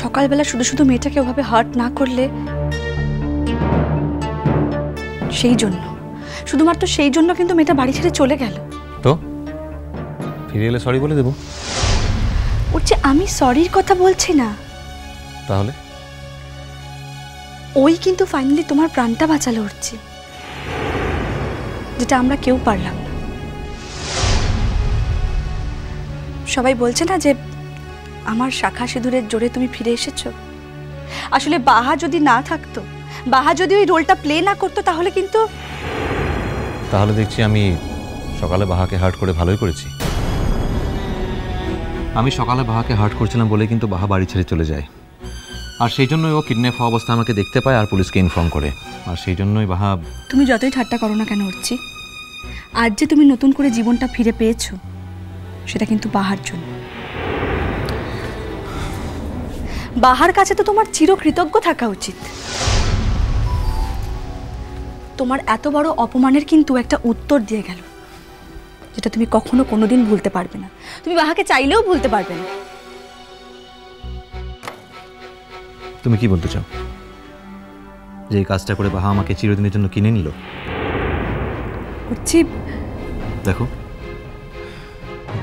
সকালবেলা শুধু শুধু মেয়েটাকে ওভাবে হার্ট না করলে, সেই জন্য, শুধুমাত্র সেই জন্য কিন্তু মেয়েটা বাড়ি ছেড়ে চলে গেল। তো ফিরে এলে সরি বলে দেবো। ওর যে আমি সরির কথা বলছি না, তাহলে ওই কিন্তু ফাইনালি তোমার প্রাণটা বাঁচালো উঠছি, যেটা আমরা কেউ পারলাম না। সবাই বলছে না যে আমার শাখা সিঁদুরের জোরে তুমি ফিরে এসেছো। আসলে বাহা যদি না থাকতো, বাহা যদি ওই রোলটা প্লে না করতো, তাহলে কিন্তু তাহলে দেখছি আমি সকালে বাহাকে হার্ট করে ভালোই করেছি। আমি সকালে বাহাকে হার্ট করছিলাম বলে কিন্তু বাহা বাড়ি ছেড়ে চলে যায়, আর সেই জন্যই ও কিডন্যাপ হওয়া অবস্থায় আমাকে দেখতে পায় আর পুলিশকে ইনফর্ম করে, আর সেই জন্যই বাহা। তুমি যতই ঠাট্টা করো না কেন উঠছি, আজ যে তুমি নতুন করে জীবনটা ফিরে পেয়েছো, সেটা কিন্তু বাহার জন্য। বাহার কাছে তো তোমার চিরকৃতজ্ঞ থাকা উচিত। তোমার এত বড় অপমানের কিন্তু একটা উত্তর দিয়ে গেল, যেটা তুমি কখনো কোনোদিন ভুলতে পারবে না। তুমি বাহাকে চাইলেও ভুলতে পারবে না। তুমি কি বলতে চাও? যে এই কাজটা করে বাহা আমাকে চিরদিনের জন্য কিনে নিল? উঠছি, দেখো,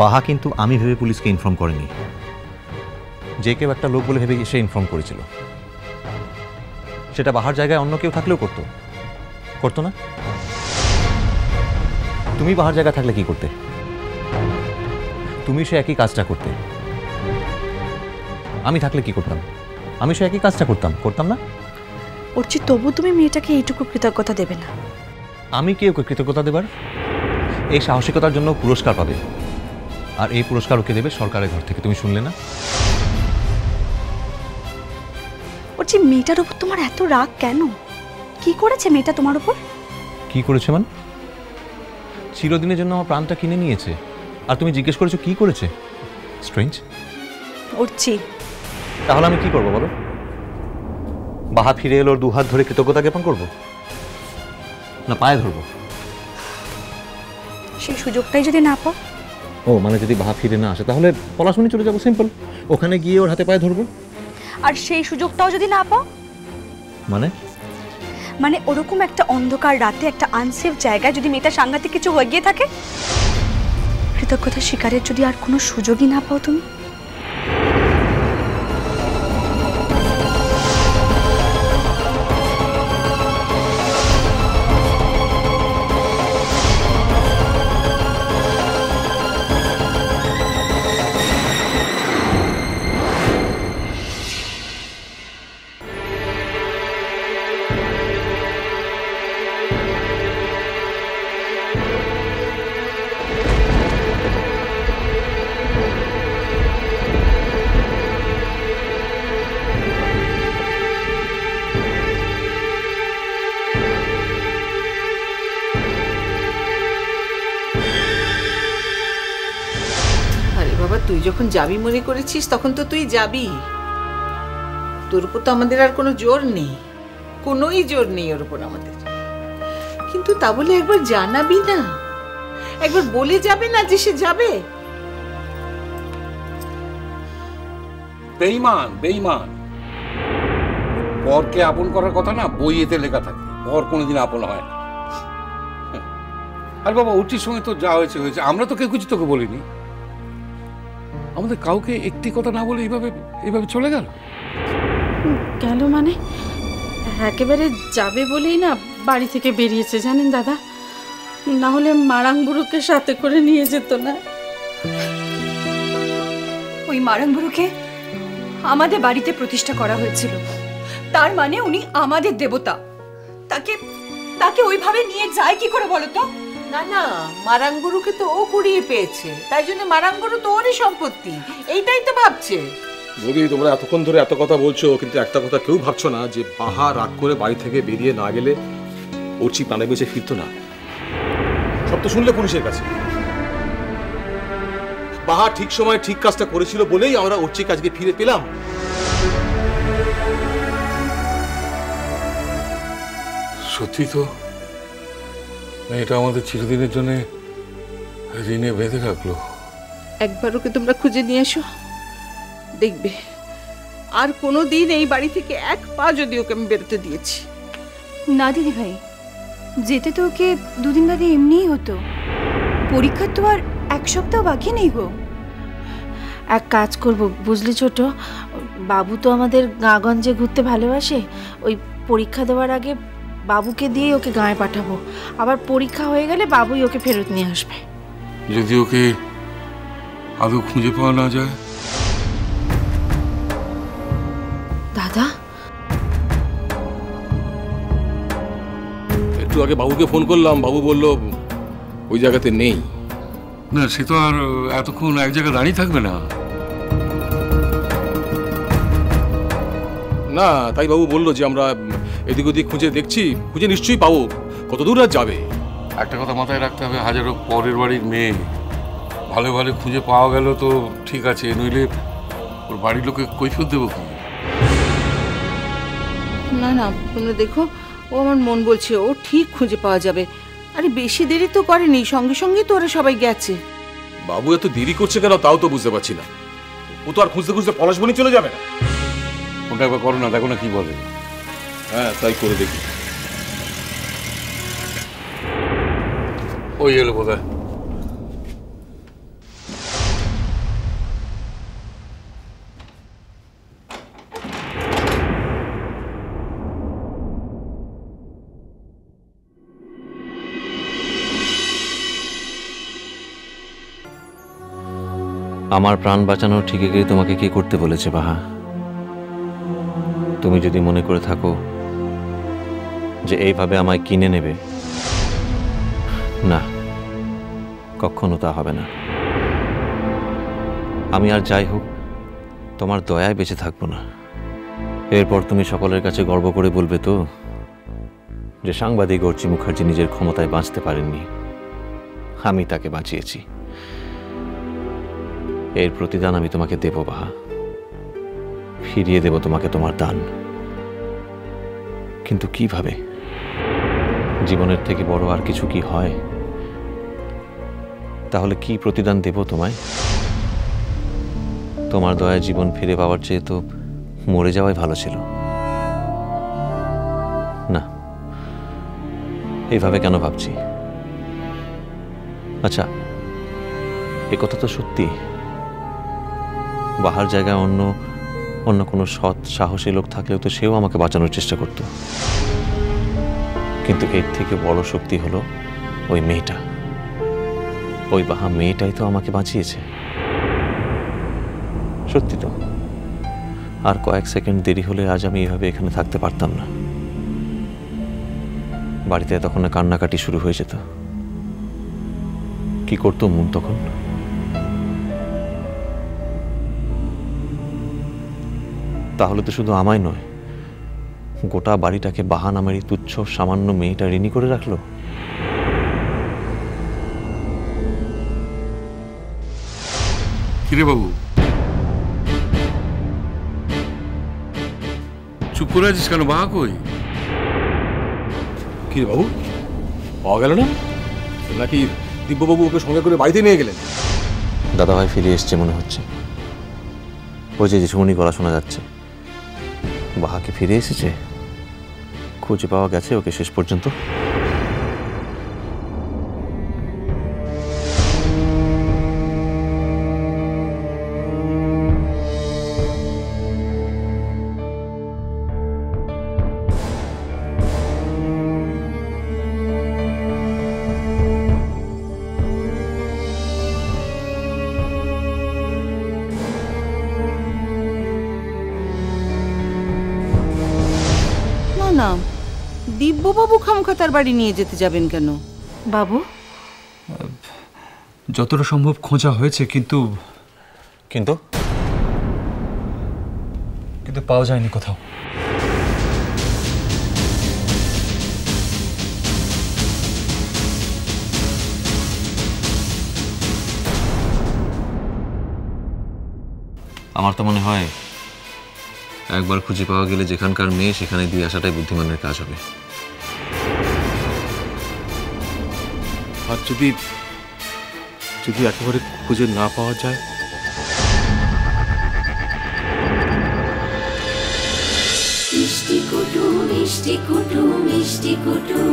বাহা কিন্তু আমি ভেবে পুলিশকে ইনফর্ম করেনি, যে কেউ একটা লোক বলে ভেবে সে ইনফর্ম করেছিল। সেটা বাহার জায়গায় অন্য কেউ থাকলেও করতো না? তুমি বাহার জায়গায় থাকলে কি করতে? তুমি সে একই কাজটা করতে। আমি থাকলে কি করতাম? আমি সে একই কাজটা করতাম না? উঠছি, তবু তুমি মেয়েটাকে এইটুকু কৃতজ্ঞতা দেবে না? আমি কি ওকে কৃতজ্ঞতা দেবার? এই সাহসিকতার জন্য পুরস্কার পাবে, আর এই পুরস্কার ওকে দেবে সরকারের ঘর থেকে। তুমি শুনলে না? উঠছি, মেয়েটার উপর তোমার এত রাগ কেন? কি করেছে মেয়েটা তোমার উপর? কি করেছে মানে? চিরদিনের জন্য আমার প্রাণটা কিনে নিয়েছে, আর তুমি জিজ্ঞেস করেছো কি করেছে? স্ট্রেঞ্জ। উঠছি, তাহলে আমি কি করবো বলো? বাহা ফিরে এলো, ওর দুহাত ধরে কৃতজ্ঞতা জ্ঞাপন করবো, না পায়ে ধরবো? সেই সুযোগটাই যদি না পাও? ও মানে যদি বাহা ফিরে না আসে তাহলে পলাশমণি চলে যাবো, সিম্পল। ওখানে গিয়ে ওর হাতে পায়ে ধরবো। আর সেই সুযোগটাও যদি না পাও? মানে ওরকম একটা অন্ধকার রাতে একটা আনসেফ জায়গায় যদি মেয়েটা সাংঘাতিক কিছু হয়ে গিয়ে থাকে, কৃতজ্ঞতা স্বীকারের যদি আর কোনো সুযোগই না পাও তুমি? তুই যখন যাবি মনে করেছিস তখন তো তুই যাবি, তোর উপর তো আমাদের আর কোনো জোর নেই, কোনোই জোর নেই ওর উপর আমাদের। কিন্তু তা বলে একবার জানাবি না, একবার বলে যাবে না যে সে যাবে? বেঈমান বেঈমান। পরকে আপন করার কথা না বইয়েতে লেখা থাকে, পর কোনোদিন আপন হয় না। আর বাবা উচির সঙ্গে তো যা হয়েছে হয়েছে, আমরা তো কেউ কিছু তোকে বলিনি। আমাদের কাউকে একটি কথা না বলে এইভাবে চলে গেল। গেল মানে একেবারে যাবে বলেই না বাড়ি থেকে বেরিয়েছে, জানেন দাদা, না হলে মারাংবুড়ুকে সাথে করে নিয়ে যেত না। ওই মারাংবুড়ুকে আমাদের বাড়িতে প্রতিষ্ঠা করা হয়েছিল, তার মানে উনি আমাদের দেবতা। তাকে ওইভাবে নিয়ে যায় কি করে বলো তো? না না, মারাংগুরুকে তো ও কুড়িয়ে পেয়েছে, তাই জন্য মারাংগুরু তো ওরই সম্পত্তি, এইটাই তো ভাবছে। বৌদি, তোমরা এতক্ষণ ধরে এত কথা বলছো, কিন্তু একটা কথা কেউ ভাবছো না যে বাহা রাগ করে বাড়ি থেকে বেরিয়ে না গেলে ওরচি প্রাণে বেঁচে ফিরতো না। সব তো শুনলে পুলিশের কাছে। বাহা ঠিক সময় ঠিক কাজটা করেছিল বলেই আমরা ওরচি কাজকে ফিরে পেলাম। সত্যি তো, এটা আমাদের চিরদিনের জন্য ঋণে বেঁধে রাখলো। একবার ওকে তোমরা খুঁজে নিয়ে এসো, দেখবে আর কোনো দিন এই বাড়ি থেকে এক পা যদি ওকে আমি বেরোতে দিয়েছি। না দিদি ভাই, যেতে তো ওকে দুদিন বাদে এমনিই হতো। পরীক্ষার তো আর এক সপ্তাহ বাকি নেই গো। এক কাজ করব বুঝলি ছোট, বাবু তো আমাদের গাঁগঞ্জে ঘুরতে ভালোবাসে, ওই পরীক্ষা দেওয়ার আগে বাবুকে দিয়ে ওকে গাঁয়ে পাঠাবো, আবার পরীক্ষা হয়ে গেলে বাবুই ওকে ফেরত নিয়ে আসবে। যদি ওকে আদৌ খুঁজে পাওয়া না যায়? দাদা, একটু আগে বাবুকে ফোন করলাম, বাবু বলল ওই জায়গাতে নেই। না, সে তো আর এতক্ষণ এক জায়গায় দাঁড়িয়ে থাকবে না। না, তাই বাবু বললো যে আমরা এদিক ওদিক খুঁজে দেখছি, খুঁজে নিশ্চয়ই পাবো, কত দূর আর যাবে। একটা কথা মাথায় রাখতে হবে, হাজারো পরের বাড়ির মেয়ে, ভালো ভালো খুঁজে পাওয়া গেল তো ঠিক আছে, নইলে ওর বাড়ির লোকে কৈফিয়ত দেবো কি? না না, তোমরা দেখো, ও আমার মন বলছে ও ঠিক খুঁজে পাওয়া যাবে। আরে বেশি দেরি তো করেনি, সঙ্গে সঙ্গে তো ওরা সবাই গেছে। বাবু এত দেরি করছে কেন তাও তো বুঝতে পারছি না। ও তো আর খুঁজতে খুঁজতে পলাশবনি চলে যাবে না। ওটা একবার করো না, দেখো না কি বলে। হ্যাঁ, তাই করে দেখি। ওই এলো বোধহয়। আমার প্রাণ বাঁচানোর ঠিকাগিরি তোমাকে কে করতে বলেছে বাহা? তুমি যদি মনে করে থাকো যে এইভাবে আমায় কিনে নেবে, না, কখনো তা হবে না। আমি আর যাই হোক তোমার দয়ায় বেঁচে থাকবো না। এরপর তুমি সকলের কাছে গর্ব করে বলবে তো যে সাংবাদিক অর্চি মুখার্জি নিজের ক্ষমতায় বাঁচতে পারেননি, আমি তাকে বাঁচিয়েছি। এর প্রতিদান আমি তোমাকে দেব বাহা, ফিরিয়ে দেব তোমাকে তোমার দান। কিন্তু কিভাবে? জীবনের থেকে বড় আর কিছু কি হয়? তাহলে কি প্রতিদান দেব তোমায়? তোমার দয়ায় জীবন ফিরে পাওয়ার চেয়ে তো মরে যাওয়াই ভালো ছিল। না, এইভাবে কেন ভাবছি? আচ্ছা, এ কথা তো সত্যি, বাহার জায়গায় অন্য কোনো সৎ সাহসী লোক থাকলেও তো সেও আমাকে বাঁচানোর চেষ্টা করত। কিন্তু এর থেকে বড় শক্তি হলো ওই মেয়েটা। ওই বাহা মেয়েটাই তো আমাকে বাঁচিয়েছে। সত্যি তো, আর কয়েক সেকেন্ড দেরি হলে আজ আমি এভাবে এখানে থাকতে পারতাম না। বাড়িতে তখন কান্নাকাটি শুরু হয়ে যেত। কি করতো মন তখন? তাহলে তো শুধু আমায় নয়, গোটা বাড়িটাকে বাহা নামের তুচ্ছ সামান্য মেয়েটা ঋণী করে রাখলো। কিরে বাবু, চুপ করে আছিস কেন? বাহা কই? কি রে বাবু, পাওয়া গেল না নাকি? দিব্যবাবু ওকে সঙ্গে করে বাড়িতে নিয়ে গেলেন? দাদাভাই ফিরে এসছে মনে হচ্ছে। ওই যে ঝুমনি গলা শোনা যাচ্ছে। বাহা কি ফিরে এসেছে? খুঁজে পাওয়া গেছে ওকে শেষ পর্যন্ত? না, দিব্যবাবু খামখা তার বাড়ি নিয়ে যেতে যাবেন কেন? বাবু, যতটা সম্ভব খোঁজা হয়েছে, কিন্তু কিন্তু কিন্তু পাওয়া যায়নি কোথাও। আমার তো মনে হয় একবার খুঁজে পাওয়া গেলে যেখানকার মেয়ে সেখানে দিয়ে আসাটাই বুদ্ধিমানের কাজ হবে। আর যদি একেবারে খুঁজে না পাওয়া যায়? কুটু মিষ্টি কুটু মিষ্টি কুটু